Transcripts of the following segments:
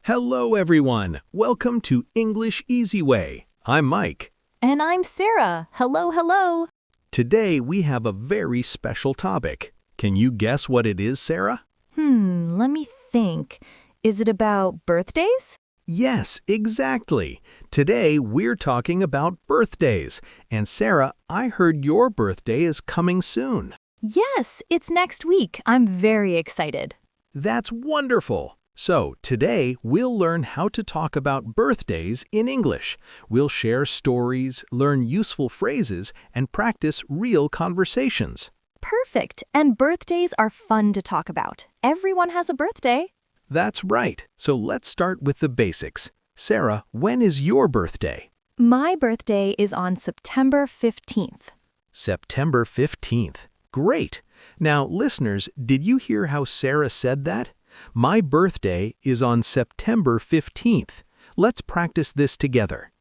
Hello, everyone. Welcome to English Easy Way. I'm Mike. And I'm Sarah. Hello, hello. Today, we have a very special topic. Can you guess what it is, Sarah? Let me think. Is it about birthdays? Yes, exactly. Today, we're talking about birthdays. And Sarah, I heard your birthday is coming soon. Yes, it's next week. I'm very excited. That's wonderful. So, today, we'll learn how to talk about birthdays in English. We'll share stories, learn useful phrases, and practice real conversations. Perfect. And birthdays are fun to talk about. Everyone has a birthday. That's right. So let's start with the basics. Sarah, when is your birthday? My birthday is on September 15th. September 15th. Great. Now, listeners, did you hear how Sarah said that? My birthday is on September 15th. Let's practice this together.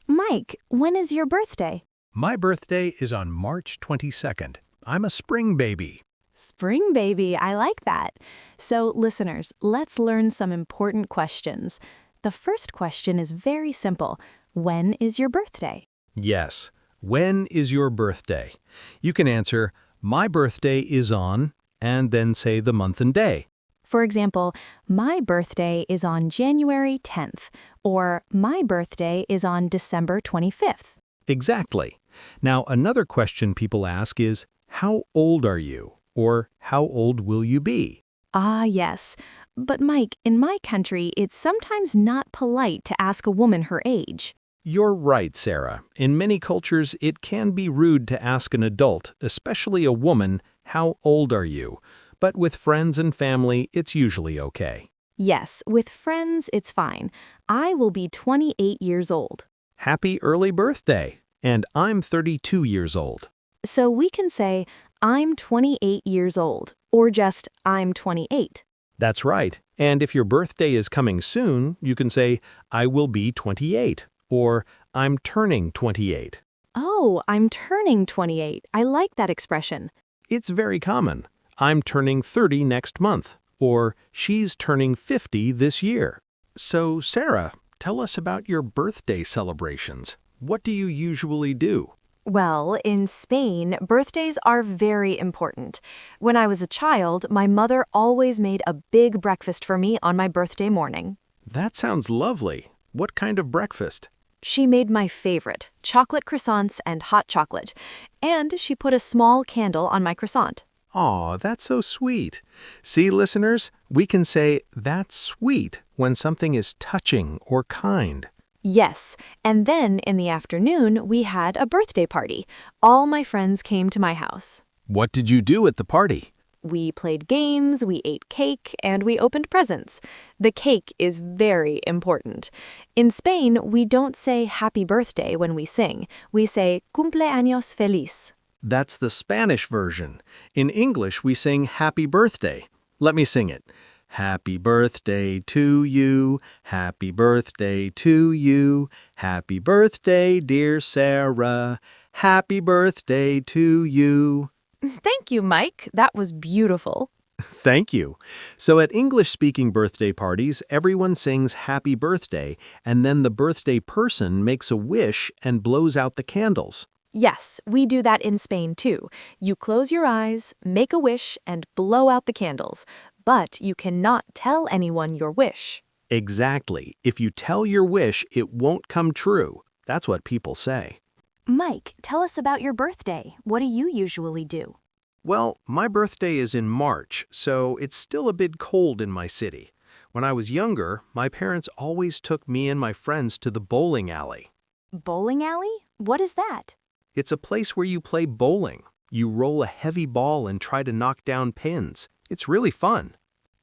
Mike, when is your birthday? My birthday is on March 22nd. I'm a spring baby. Spring baby, I like that. So, listeners, let's learn some important questions. The first question is very simple. When is your birthday? Yes. When is your birthday? You can answer, my birthday is on, and then say the month and day. For example, my birthday is on January 10th, or my birthday is on December 25th. Exactly. Now, another question people ask is, how old are you? Or how old will you be? Ah, yes. But Mike, in my country, it's sometimes not polite to ask a woman her age. You're right, Sarah. In many cultures, it can be rude to ask an adult, especially a woman, how old are you? But with friends and family, it's usually okay. Yes, with friends, it's fine. I will be 28 years old. Happy early birthday! And I'm 32 years old. So we can say, I'm 28 years old, or just, I'm 28. That's right. And if your birthday is coming soon, you can say, I will be 28, or I'm turning 28. Oh, I'm turning 28. I like that expression. It's very common. I'm turning 30 next month, or she's turning 50 this year. So, Sarah, tell us about your birthday celebrations. What do you usually do? Well, in Spain, birthdays are very important. When I was a child, my mother always made a big breakfast for me on my birthday morning. That sounds lovely. What kind of breakfast? She made my favorite, chocolate croissants and hot chocolate, and she put a small candle on my croissant. Aw, that's so sweet. See, listeners, we can say that's sweet when something is touching or kind. Yes, and then in the afternoon, we had a birthday party. All my friends came to my house. What did you do at the party? We played games, we ate cake, and we opened presents. The cake is very important. In Spain, we don't say happy birthday when we sing. We say cumpleaños feliz. That's the Spanish version. In English, we sing happy birthday. Let me sing it. Happy birthday to you, happy birthday to you, happy birthday, dear Sarah, happy birthday to you. Thank you, Mike. That was beautiful. Thank you. So at English-speaking birthday parties, everyone sings happy birthday, and then the birthday person makes a wish and blows out the candles. Yes, we do that in Spain too. You close your eyes, make a wish, and blow out the candles. But you cannot tell anyone your wish. Exactly. If you tell your wish, it won't come true. That's what people say. Mike, tell us about your birthday. What do you usually do? Well, my birthday is in March, so it's still a bit cold in my city. When I was younger, my parents always took me and my friends to the bowling alley. Bowling alley? What is that? It's a place where you play bowling. You roll a heavy ball and try to knock down pins. It's really fun.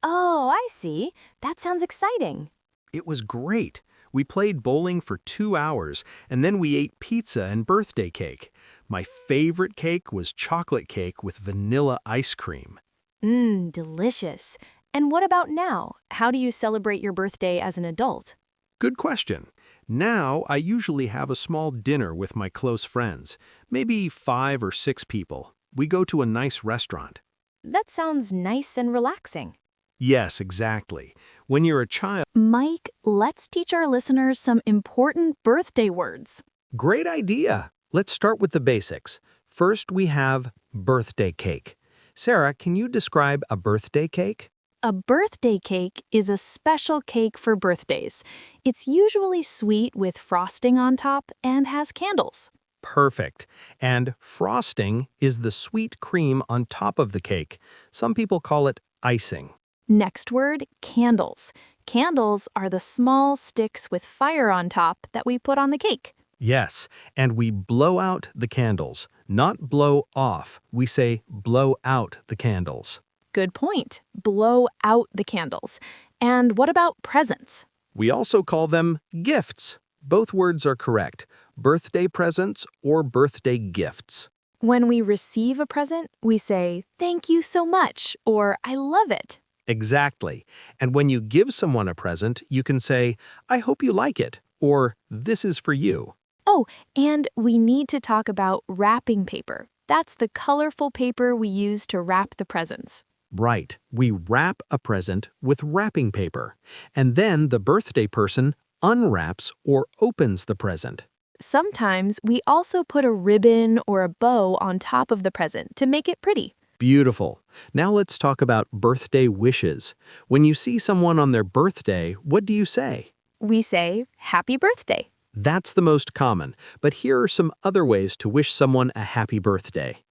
Oh, I see. That sounds exciting. It was great. We played bowling for 2 hours, and then we ate pizza and birthday cake. My favorite cake was chocolate cake with vanilla ice cream. Delicious. And what about now? How do you celebrate your birthday as an adult? Good question. Now, I usually have a small dinner with my close friends, maybe 5 or 6 people. We go to a nice restaurant. That sounds nice and relaxing. Yes, exactly. When you're a child, Mike, let's teach our listeners some important birthday words. great idea. Let's start with the basics. First, we have birthday cake. Sarah, can you describe a birthday cake? A birthday cake is a special cake for birthdays. It's usually sweet with frosting on top and has candles. Perfect. And frosting is the sweet cream on top of the cake. Some people call it icing. Next word, candles. Candles are the small sticks with fire on top that we put on the cake. Yes, and we blow out the candles, not blow off. We say blow out the candles. Good point. Blow out the candles. And what about presents? We also call them gifts. Both words are correct. Birthday presents or birthday gifts. When we receive a present, we say, "Thank you so much," or "I love it." Exactly. And when you give someone a present, you can say, "I hope you like it," or "This is for you." Oh, and we need to talk about wrapping paper. That's the colorful paper we use to wrap the presents. Right. We wrap a present with wrapping paper, and then the birthday person unwraps or opens the present. Sometimes we also put a ribbon or a bow on top of the present to make it pretty. Beautiful. Now let's talk about birthday wishes. When you see someone on their birthday, what do you say? We say, "Happy birthday." That's the most common, but here are some other ways to wish someone a happy birthday.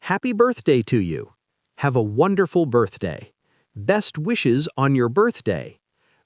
Happy birthday to you. Have a wonderful birthday. Best wishes on your birthday.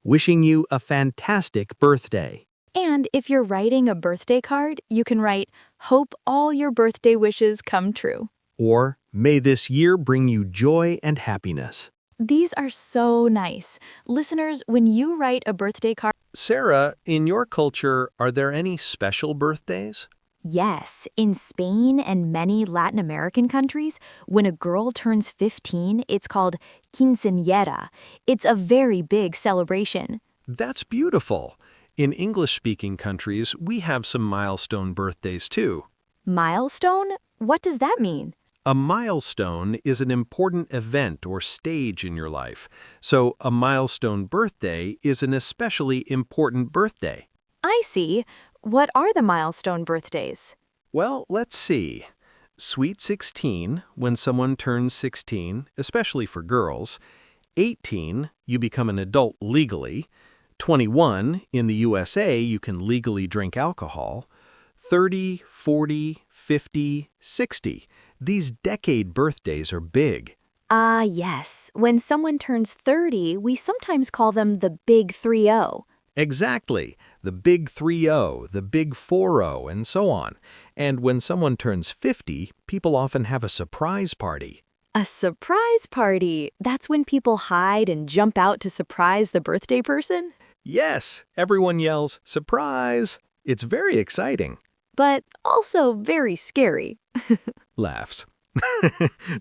Wishing you a fantastic birthday. And if you're writing a birthday card, you can write, "Hope all your birthday wishes come true." Or, may this year bring you joy and happiness. These are so nice. Listeners, when you write a birthday card, Sarah, in your culture, are there any special birthdays? Yes, in Spain and many Latin American countries, when a girl turns 15, it's called quinceañera. It's a very big celebration. That's beautiful. In English-speaking countries, we have some milestone birthdays too. Milestone? What does that mean? A milestone is an important event or stage in your life. So a milestone birthday is an especially important birthday. I see. What are the milestone birthdays? Well, let's see. Sweet 16, when someone turns 16, especially for girls. 18, you become an adult legally. 21, in the USA, you can legally drink alcohol. 30, 40, 50, 60. These decade birthdays are big. Ah, yes. When someone turns 30, we sometimes call them the Big 30. Exactly. The big 30, the big 40, and so on. And when someone turns 50, people often have a surprise party. A surprise party. That's when people hide and jump out to surprise the birthday person? Yes, everyone yells, "Surprise!" It's very exciting. But also very scary. Laughs.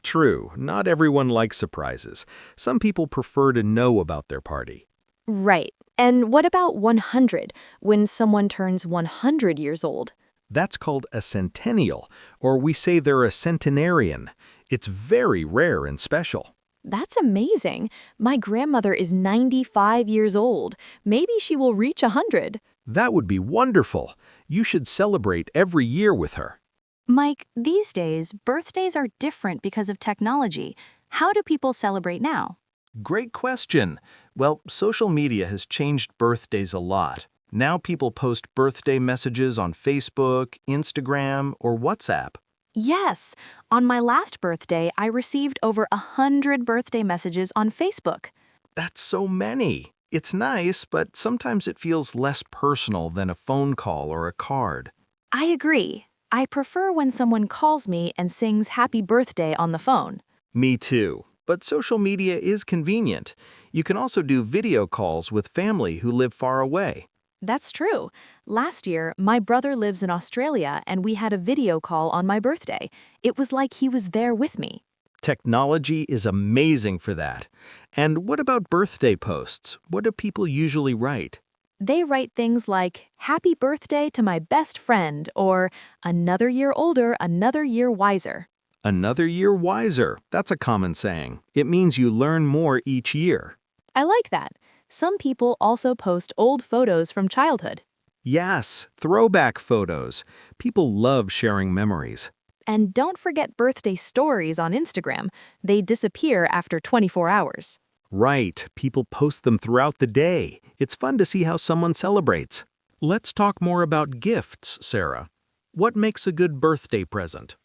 True, not everyone likes surprises. Some people prefer to know about their party. Right. And what about 100, when someone turns 100 years old? That's called a centennial, or we say they're a centenarian. It's very rare and special. That's amazing. My grandmother is 95 years old. Maybe she will reach 100. That would be wonderful. You should celebrate every year with her. Mike, these days, birthdays are different because of technology. How do people celebrate now? Great question. Well, social media has changed birthdays a lot. Now people post birthday messages on Facebook, Instagram, or WhatsApp. Yes. On my last birthday, I received over 100 birthday messages on Facebook. That's so many. It's nice, but sometimes it feels less personal than a phone call or a card. I agree. I prefer when someone calls me and sings happy birthday on the phone. Me too. But social media is convenient. You can also do video calls with family who live far away. That's true. Last year, my brother lives in Australia and we had a video call on my birthday. It was like he was there with me. Technology is amazing for that. And what about birthday posts? What do people usually write? They write things like, "Happy birthday to my best friend," or "Another year older, another year wiser." Another year wiser. That's a common saying. It means you learn more each year. I like that. Some people also post old photos from childhood. Yes, throwback photos. People love sharing memories. And don't forget birthday stories on Instagram. They disappear after 24 hours. Right, people post them throughout the day. It's fun to see how someone celebrates. Let's talk more about gifts, Sarah. What makes a good birthday present?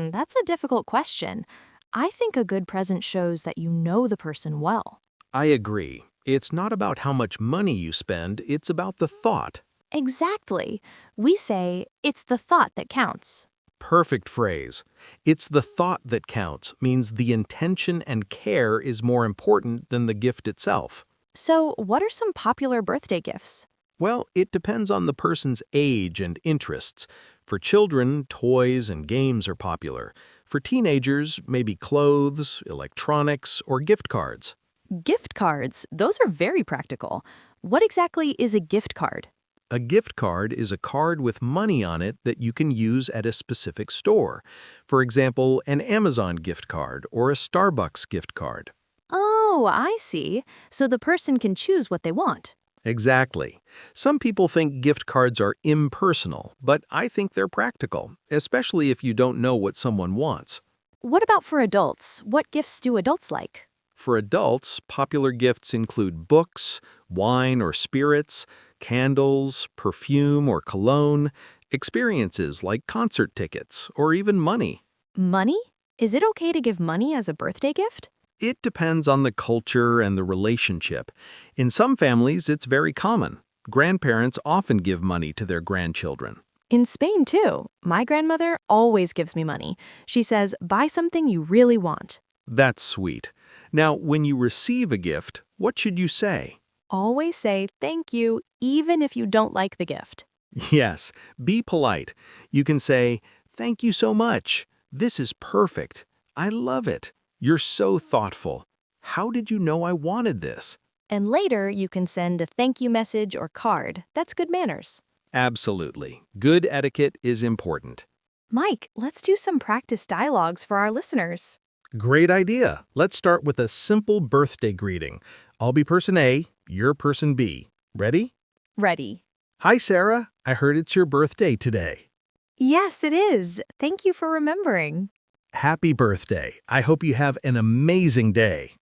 That's a difficult question. I think a good present shows that you know the person well. I agree. It's not about how much money you spend, it's about the thought. Exactly. We say, it's the thought that counts. Perfect phrase. It's the thought that counts means the intention and care is more important than the gift itself. So, what are some popular birthday gifts? Well, it depends on the person's age and interests. For children, toys and games are popular. For teenagers, maybe clothes, electronics, or gift cards. Gift cards. Those are very practical. What exactly is a gift card? A gift card is a card with money on it that you can use at a specific store. For example, an Amazon gift card or a Starbucks gift card. Oh, I see. So the person can choose what they want. Exactly. Some people think gift cards are impersonal, but I think they're practical, especially if you don't know what someone wants. What about for adults? What gifts do adults like? For adults, popular gifts include books, wine or spirits, candles, perfume or cologne, experiences like concert tickets, or even money. Money? Is it okay to give money as a birthday gift? It depends on the culture and the relationship. In some families, it's very common. Grandparents often give money to their grandchildren. In Spain, too. My grandmother always gives me money. She says, buy something you really want. That's sweet. Now, when you receive a gift, what should you say? Always say thank you, even if you don't like the gift. Yes, be polite. You can say, "Thank you so much. This is perfect. I love it. You're so thoughtful. How did you know I wanted this?" And later, you can send a thank you message or card. That's good manners. Absolutely. Good etiquette is important. Mike, let's do some practice dialogues for our listeners. Great idea. Let's start with a simple birthday greeting. I'll be person A, you're person B. Ready? Ready. Hi, Sarah. I heard it's your birthday today. Yes, it is. Thank you for remembering. Happy birthday. I hope you have an amazing day.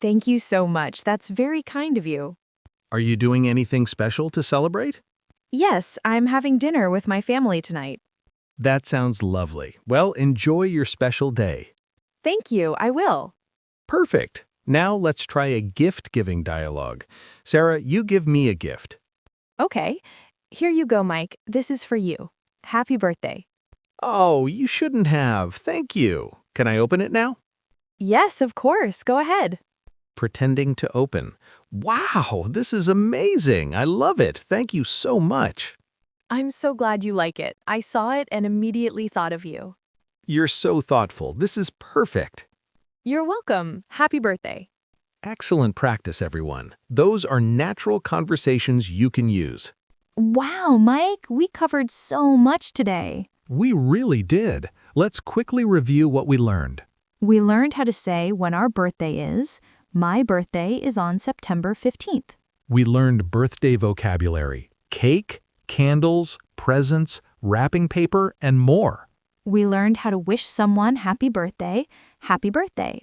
Thank you so much. That's very kind of you. Are you doing anything special to celebrate? Yes, I'm having dinner with my family tonight. That sounds lovely. Well, enjoy your special day. Thank you, I will. Perfect. Now let's try a gift-giving dialogue. Sarah, you give me a gift. Okay. Here you go, Mike. This is for you. Happy birthday. Oh, you shouldn't have. Thank you. Can I open it now? Yes, of course. Go ahead. Pretending to open. Wow, this is amazing. I love it. Thank you so much. I'm so glad you like it. I saw it and immediately thought of you. You're so thoughtful. This is perfect. You're welcome. Happy birthday. Excellent practice, everyone. Those are natural conversations you can use. Wow, Mike, we covered so much today. We really did. Let's quickly review what we learned. We learned how to say when our birthday is. My birthday is on September 15th. We learned birthday vocabulary, cake, candles, presents, wrapping paper, and more. We learned how to wish someone happy birthday,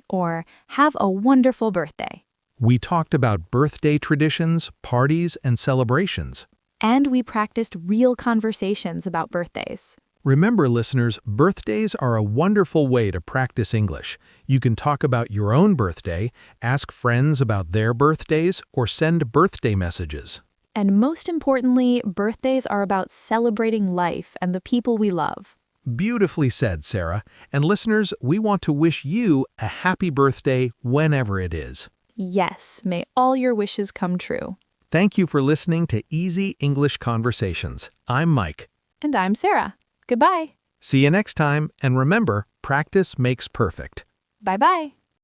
or have a wonderful birthday. We talked about birthday traditions, parties, and celebrations. And we practiced real conversations about birthdays. Remember, listeners, birthdays are a wonderful way to practice English. You can talk about your own birthday, ask friends about their birthdays, or send birthday messages. And most importantly, birthdays are about celebrating life and the people we love. Beautifully said, Sarah. And listeners, we want to wish you a happy birthday whenever it is. Yes, may all your wishes come true. Thank you for listening to Easy English Conversations. I'm Mike. And I'm Sarah. Goodbye. See you next time, and remember, practice makes perfect. Bye-bye.